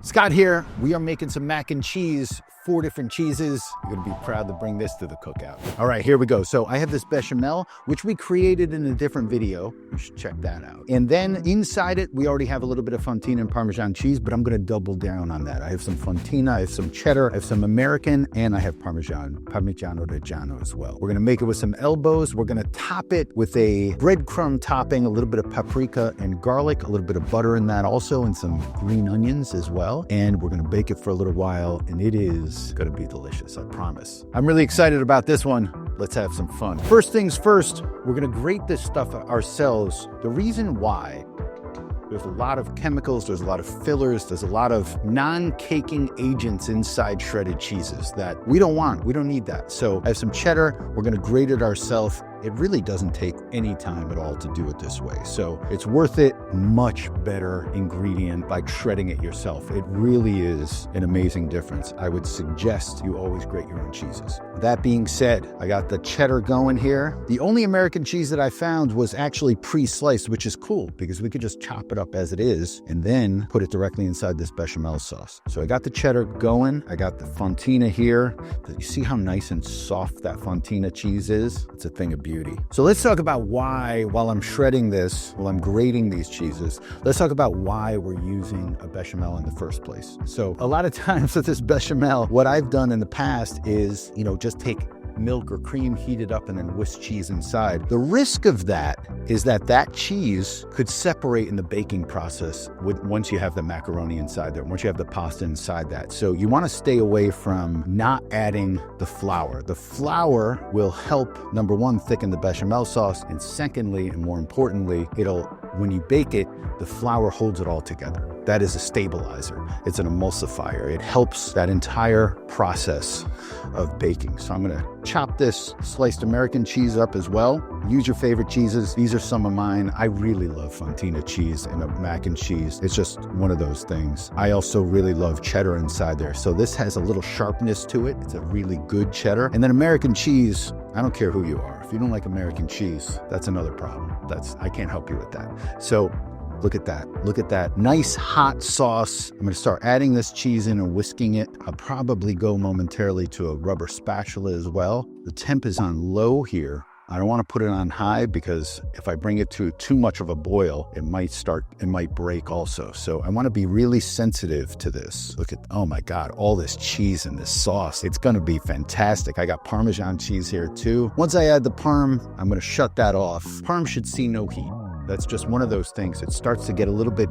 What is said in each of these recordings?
Scott here. We are making some mac and cheese, 4 different cheeses. You're gonna be proud to bring this to the cookout. All right, here we go. So I have this bechamel, which we created in a different video. You should check that out. And then inside it, we already have a little bit of fontina and Parmesan cheese, but I'm gonna double down on that. I have some fontina, I have some cheddar, I have some American, and I have Parmesan, Parmigiano Reggiano as well. We're gonna make it with some elbows. We're gonna top it with a breadcrumb topping, a little bit of paprika and garlic, a little bit of butter in that also, and some green onions as well. And we're gonna bake it for a little while, and it is gonna be delicious, I promise. I'm really excited about this one. Let's have some fun. First things first, we're gonna grate this stuff ourselves. The reason why, there's a lot of chemicals, there's a lot of fillers, there's a lot of non-caking agents inside shredded cheeses that we don't want, we don't need that. So I have some cheddar, we're gonna grate it ourselves. It really doesn't take any time at all to do it this way. So it's worth it, much better ingredient by shredding it yourself. It really is an amazing difference. I would suggest you always grate your own cheeses. That being said, I got the cheddar going here. The only American cheese that I found was actually pre-sliced, which is cool because we could just chop it up as it is and then put it directly inside this bechamel sauce. So I got the cheddar going. I got the fontina here. You see how nice and soft that fontina cheese is? It's a thing of beauty. So let's talk about why, while I'm shredding this, while I'm grating these cheeses, let's talk about why we're using a bechamel in the first place. So a lot of times with this bechamel, what I've done in the past is, just take milk or cream, heat it up, and then whisk cheese inside. The risk of that is that cheese could separate in the baking process once you have the macaroni inside there, once you have the pasta inside that. So you want to stay away from not adding the flour. The flour will help, number one, thicken the bechamel sauce, and secondly, and more importantly, when you bake it, the flour holds it all together. That is a stabilizer. It's an emulsifier. It helps that entire process of baking. So I'm gonna chop this sliced American cheese up as well. Use your favorite cheeses. These are some of mine. I really love fontina cheese and mac and cheese. It's just one of those things. I also really love cheddar inside there. So this has a little sharpness to it. It's a really good cheddar. And then American cheese, I don't care who you are. If you don't like American cheese, that's another problem. I can't help you with that. So look at that. Look at that nice hot sauce. I'm gonna start adding this cheese in and whisking it. I'll probably go momentarily to a rubber spatula as well. The temp is on low here. I don't want to put it on high because if I bring it to too much of a boil, it might break also. So I want to be really sensitive to this. Look at, oh my God, all this cheese and this sauce. It's going to be fantastic. I got Parmesan cheese here too. Once I add the parm, I'm going to shut that off. Parm should see no heat. That's just one of those things. It starts to get a little bit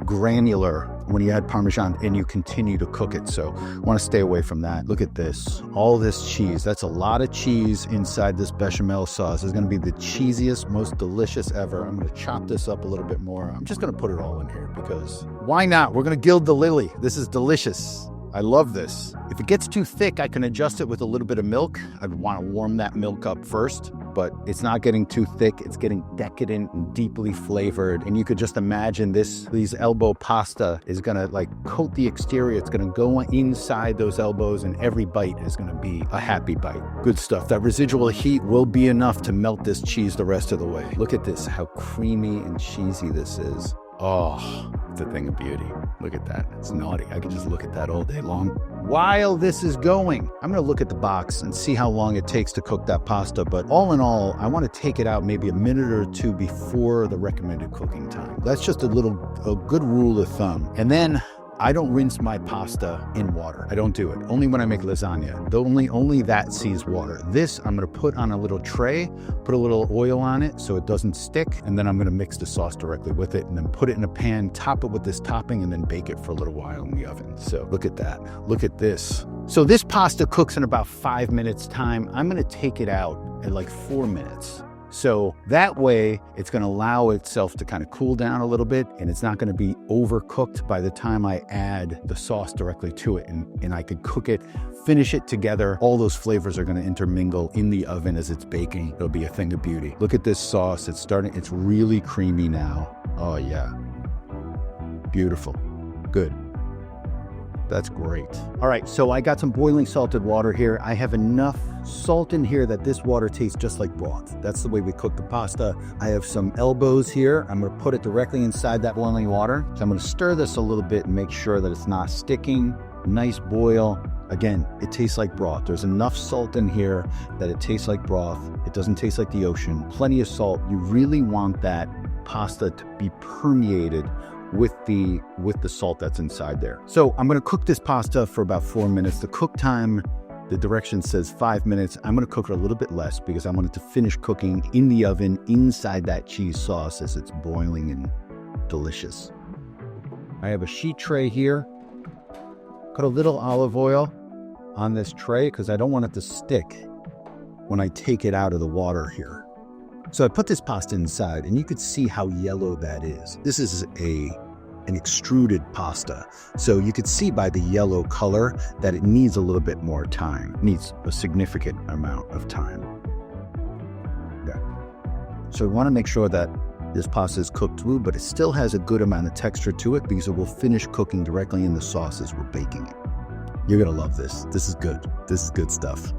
granular when you add Parmesan and you continue to cook it. So I want to stay away from that. Look at this, all this cheese. That's a lot of cheese inside this bechamel sauce. It's going to be the cheesiest, most delicious ever. I'm going to chop this up a little bit more. I'm just going to put it all in here because why not? We're going to gild the lily. This is delicious. I love this. If it gets too thick, I can adjust it with a little bit of milk. I'd want to warm that milk up first, but it's not getting too thick. It's getting decadent and deeply flavored. And you could just imagine these elbow pasta is gonna coat the exterior. It's gonna go inside those elbows and every bite is gonna be a happy bite. Good stuff. That residual heat will be enough to melt this cheese the rest of the way. Look at this, how creamy and cheesy this is. Oh, it's a thing of beauty. Look at that. It's naughty. I could just look at that all day long. While this is going, I'm going to look at the box and see how long it takes to cook that pasta. But all in all, I want to take it out maybe a minute or two before the recommended cooking time. That's just a good rule of thumb. And then I don't rinse my pasta in water. I don't do it. Only when I make lasagna. Only that sees water. This I'm gonna put on a little tray, put a little oil on it so it doesn't stick, and then I'm gonna mix the sauce directly with it and then put it in a pan, top it with this topping, and then bake it for a little while in the oven. So look at that. Look at this. So this pasta cooks in about 5 minutes time. I'm gonna take it out at 4 minutes. So that way it's going to allow itself to kind of cool down a little bit, and it's not going to be overcooked by the time I add the sauce directly to it, and I could cook it, finish it together. All those flavors are going to intermingle in the oven as it's baking. It'll be a thing of beauty. Look at this sauce. It's really creamy now. Oh yeah. Beautiful. Good. That's great. All right, so I got some boiling salted water here. I have enough salt in here that this water tastes just like broth. That's the way we cook the pasta. I have some elbows here. I'm gonna put it directly inside that boiling water. So I'm gonna stir this a little bit and make sure that it's not sticking. Nice boil. Again, it tastes like broth. There's enough salt in here that it tastes like broth. It doesn't taste like the ocean. Plenty of salt. You really want that pasta to be permeated with the salt that's inside there. So I'm gonna cook this pasta for about 4 minutes. The cook time, the direction says 5 minutes. I'm gonna cook it a little bit less because I want it to finish cooking in the oven inside that cheese sauce as it's boiling and delicious. I have a sheet tray here. Put a little olive oil on this tray because I don't want it to stick when I take it out of the water here. So I put this pasta inside and you could see how yellow that is. This is an extruded pasta. So you could see by the yellow color that it needs a little bit more time. It needs a significant amount of time. Yeah. So we want to make sure that this pasta is cooked through, but it still has a good amount of texture to it because it will finish cooking directly in the sauce as we're baking it. You're gonna love this. This is good. This is good stuff.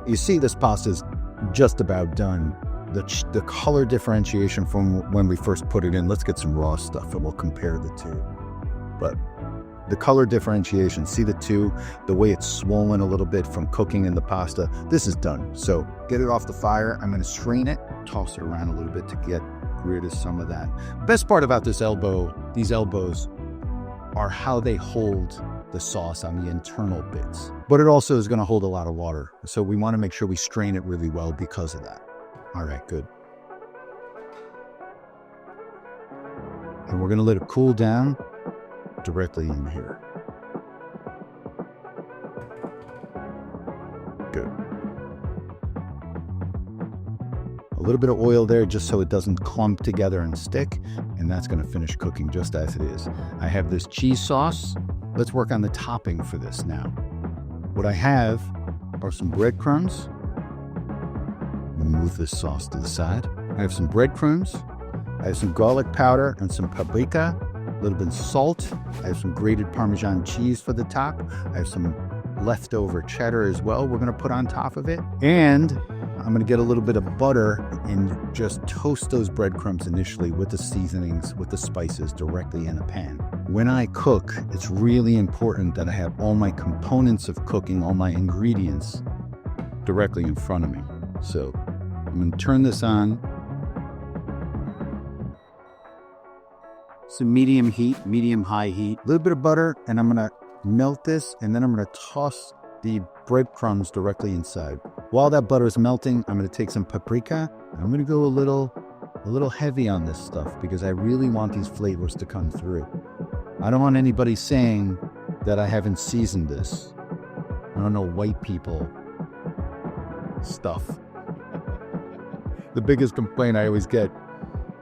You see this pasta is just about done. The color differentiation from when we first put it in, let's get some raw stuff and we'll compare the two. But the color differentiation, see the two, the way it's swollen a little bit from cooking in the pasta, this is done. So get it off the fire. I'm gonna strain it, toss it around a little bit to get rid of some of that. Best part about these elbows are how they hold the sauce on the internal bits. But it also is gonna hold a lot of water. So we wanna make sure we strain it really well because of that. All right, good. And we're gonna let it cool down directly in here. Good. A little bit of oil there just so it doesn't clump together and stick, and that's gonna finish cooking just as it is. I have this cheese sauce. Let's work on the topping for this now. What I have are some breadcrumbs. Move this sauce to the side. I have some breadcrumbs. I have some garlic powder and some paprika, a little bit of salt. I have some grated Parmesan cheese for the top. I have some leftover cheddar as well we're gonna put on top of it. And I'm gonna get a little bit of butter and just toast those breadcrumbs initially with the seasonings, with the spices directly in a pan. When I cook, it's really important that I have all my components of cooking, all my ingredients directly in front of me. So I'm gonna turn this on. Some medium heat, medium-high heat. A little bit of butter, and I'm gonna melt this, and then I'm gonna toss the breadcrumbs directly inside. While that butter is melting, I'm gonna take some paprika. I'm gonna go a little heavy on this stuff because I really want these flavors to come through. I don't want anybody saying that I haven't seasoned this. I don't know white people stuff. The biggest complaint I always get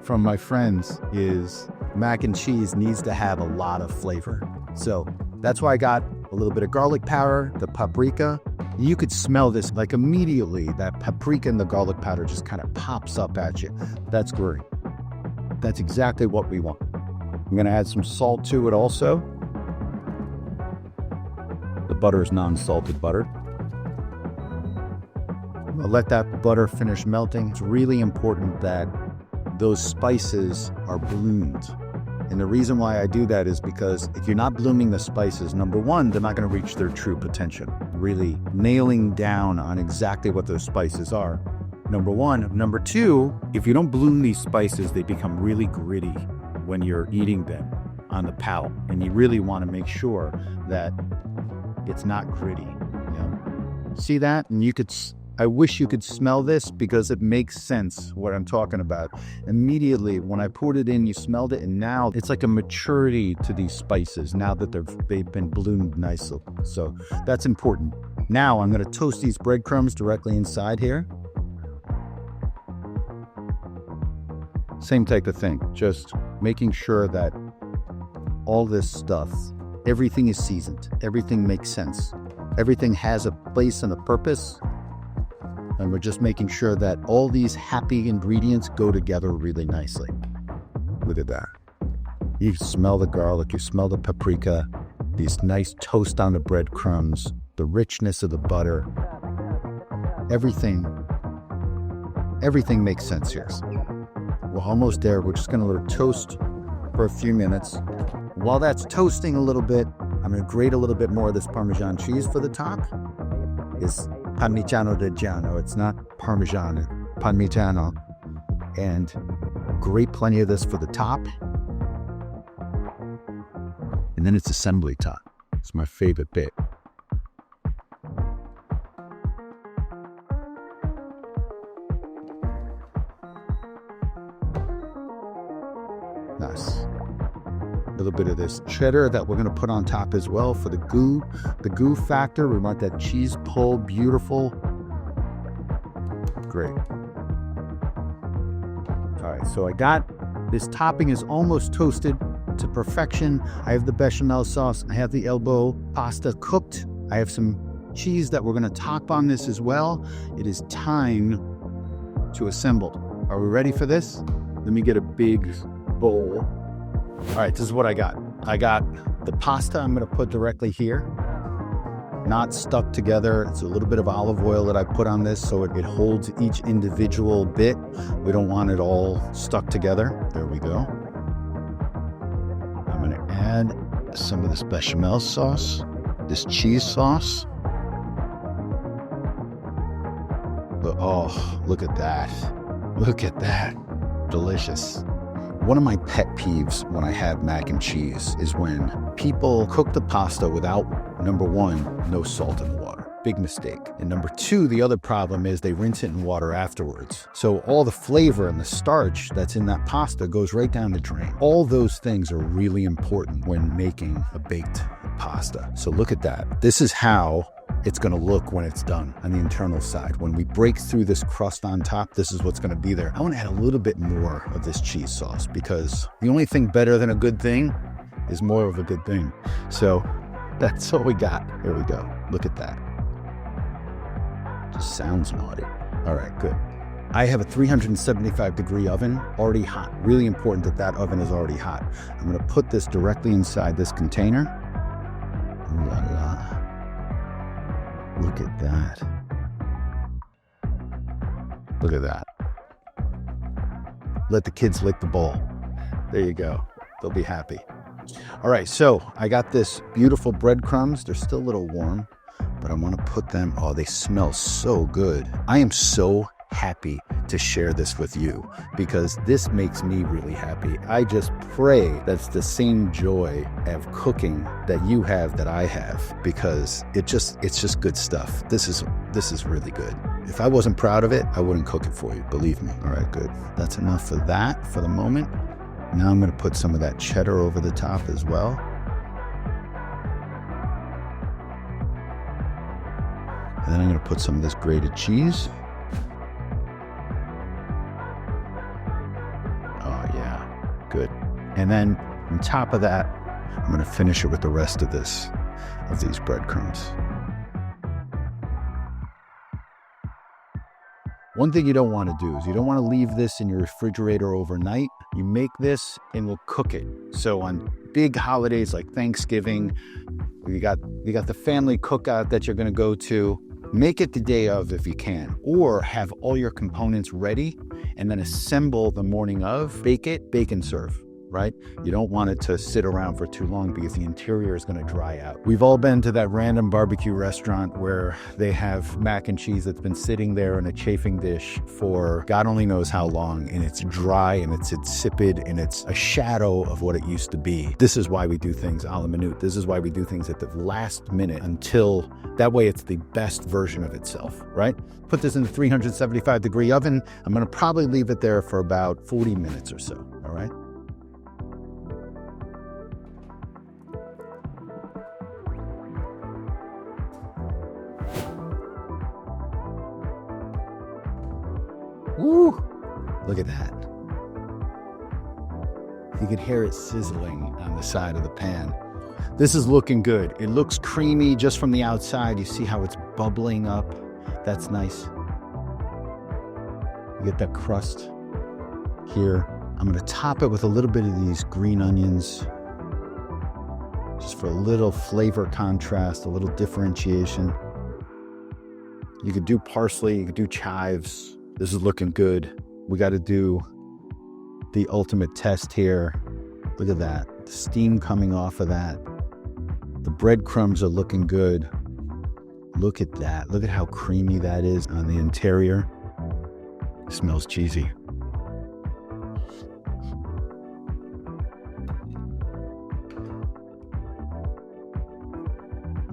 from my friends is mac and cheese needs to have a lot of flavor. So that's why I got a little bit of garlic powder, the paprika. You could smell this like immediately. That paprika and the garlic powder just kind of pops up at you. That's great. That's exactly what we want. I'm gonna add some salt to it also. The butter is non-salted butter. I'll let that butter finish melting. It's really important that those spices are bloomed. And the reason why I do that is because if you're not blooming the spices, number one, they're not going to reach their true potential. Really nailing down on exactly what those spices are. Number one. Number two, if you don't bloom these spices, they become really gritty when you're eating them on the palate. And you really want to make sure that it's not gritty. You know? See that? And I wish you could smell this because it makes sense what I'm talking about. Immediately, when I poured it in, you smelled it, and now it's like a maturity to these spices now that they've been bloomed nicely. So that's important. Now I'm gonna toast these breadcrumbs directly inside here. Same type of thing, just making sure that all this stuff, everything is seasoned, everything makes sense, everything has a place and a purpose. And we're just making sure that all these happy ingredients go together really nicely. Look at that. You smell the garlic, you smell the paprika. These nice toast on the breadcrumbs, the richness of the butter. Everything makes sense here. We're almost there. We're just gonna let it toast for a few minutes. While that's toasting a little bit, I'm gonna grate a little bit more of this Parmesan cheese for the top. It's Parmigiano Reggiano. It's not Parmesan, it's Parmigiano. And grate plenty of this for the top. And then it's assembly time. It's my favorite bit. Nice. A little bit of this cheddar that we're gonna put on top as well for the goo factor. We want that cheese pull, beautiful. Great. All right, so I got this topping is almost toasted to perfection. I have the bechamel sauce. I have the elbow pasta cooked. I have some cheese that we're gonna top on this as well. It is time to assemble. Are we ready for this? Let me get a big bowl. All right, this is what I got. I got the pasta I'm gonna put directly here. Not stuck together. It's a little bit of olive oil that I put on this so it holds each individual bit. We don't want it all stuck together. There we go. I'm gonna add some of this bechamel sauce, this cheese sauce. But oh, look at that. Look at that. Delicious. One of my pet peeves when I have mac and cheese is when people cook the pasta without, number one, no salt in the water. Big mistake. And number two, the other problem is they rinse it in water afterwards. So all the flavor and the starch that's in that pasta goes right down the drain. All those things are really important when making a baked pasta. So look at that. This is how it's gonna look when it's done on the internal side. When we break through this crust on top, this is what's gonna be there. I wanna add a little bit more of this cheese sauce because the only thing better than a good thing is more of a good thing. So that's all we got. Here we go. Look at that. Just sounds naughty. All right, good. I have a 375-degree oven, already hot. Really important that that oven is already hot. I'm gonna put this directly inside this container. Ooh la la. Look at that. Look at that. Let the kids lick the bowl. There you go. They'll be happy. All right, so I got this beautiful breadcrumbs. They're still a little warm, but I want to put them, oh, they smell so good. I am so happy to share this with you because this makes me really happy. I just pray that's the same joy of cooking that you have that I have because it's just good stuff. This is really good. If I wasn't proud of it, I wouldn't cook it for you, believe me. All right, good. That's enough for that for the moment. Now I'm going to put some of that cheddar over the top as well. And then I'm going to put some of this grated cheese. Good. And then on top of that, I'm going to finish it with the rest of these breadcrumbs. One thing you don't want to do is you don't want to leave this in your refrigerator overnight. You make this and we'll cook it. So on big holidays like Thanksgiving, you got the family cookout that you're going to go to. Make it the day of if you can, or have all your components ready and then assemble the morning of, bake it, bake and serve, right? You don't want it to sit around for too long because the interior is going to dry out. We've all been to that random barbecue restaurant where they have mac and cheese that's been sitting there in a chafing dish for God only knows how long, and it's dry and it's insipid and it's a shadow of what it used to be. This is why we do things a la minute. This is why we do things at the last minute until that way it's the best version of itself, right? Put this in the 375-degree oven. I'm going to probably leave it there for about 40 minutes or so, all right? Woo! Look at that. You can hear it sizzling on the side of the pan. This is looking good. It looks creamy just from the outside. You see how it's bubbling up. That's nice. You get that crust here. I'm going to top it with a little bit of these green onions. just for a little flavor contrast, a little differentiation. You could do parsley, you could do chives. This is looking good. We got to do the ultimate test here. Look at that, the steam coming off of that. The breadcrumbs are looking good. Look at that. Look at how creamy that is on the interior. It smells cheesy.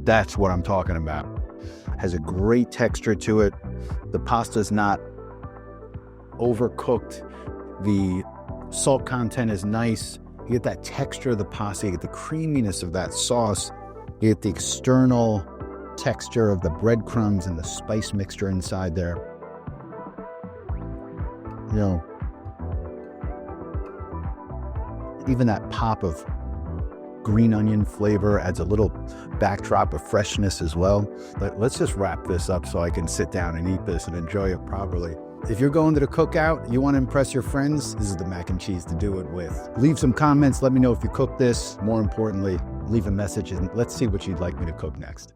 That's what I'm talking about. Has a great texture to it. The pasta's not overcooked. The salt content is nice. You get that texture of the pasta. You get the creaminess of that sauce. You get the external texture of the breadcrumbs and the spice mixture inside there. You know, even that pop of green onion flavor adds a little backdrop of freshness as well. But let's just wrap this up so I can sit down and eat this and enjoy it properly. If you're going to the cookout, you want to impress your friends, this is the mac and cheese to do it with. Leave some comments. Let me know if you cook this. More importantly, leave a message and let's see what you'd like me to cook next.